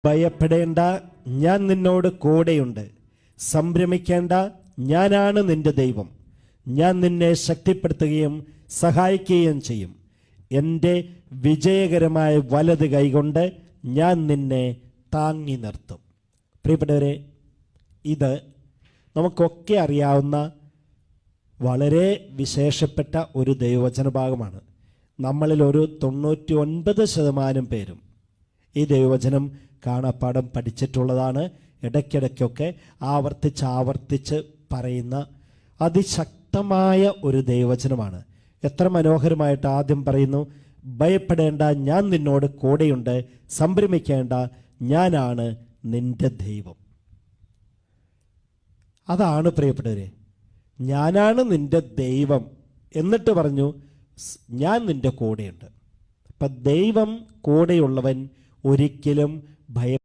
ഭയപ്പെടേണ്ട, ഞാൻ നിന്നോട് കൂടെയുണ്ട്. സംഭ്രമിക്കേണ്ട, ഞാനാണ് നിന്റെ ദൈവം. ഞാൻ നിന്നെ ശക്തിപ്പെടുത്തുകയും സഹായിക്കുകയും ചെയ്യും. എൻ്റെ വിജയകരമായ വലത് കൈകൊണ്ട് ഞാൻ നിന്നെ താങ്ങി നിർത്തും. പ്രിയപ്പെട്ടവരെ, ഇത് നമുക്കൊക്കെ അറിയാവുന്ന വളരെ വിശേഷപ്പെട്ട ഒരു ദൈവവചന ഭാഗമാണ്. നമ്മളിൽ ഒരു 99% പേരും ഈ ദൈവവചനം കാണാപ്പാഠം പഠിച്ചിട്ടുള്ളതാണ്. ഇടയ്ക്കിടയ്ക്കൊക്കെ ആവർത്തിച്ച് പറയുന്ന അതിശക്തമായ ഒരു ദൈവവചനമാണ്. എത്ര മനോഹരമായിട്ട് ആദ്യം പറയുന്നു, ഭയപ്പെടേണ്ട, ഞാൻ നിന്നോട് കൂടെയുണ്ട്. സംഭ്രമിക്കേണ്ട, ഞാനാണ് നിന്റെ ദൈവം. അതാണ് പ്രിയപ്പെട്ടവരെ, ഞാനാണ് നിന്റെ ദൈവം. എന്നിട്ട് പറഞ്ഞു, ഞാൻ നിന്റെ കൂടെയുണ്ട്. അപ്പം ദൈവം കൂടെയുള്ളവൻ ഒരിക്കലും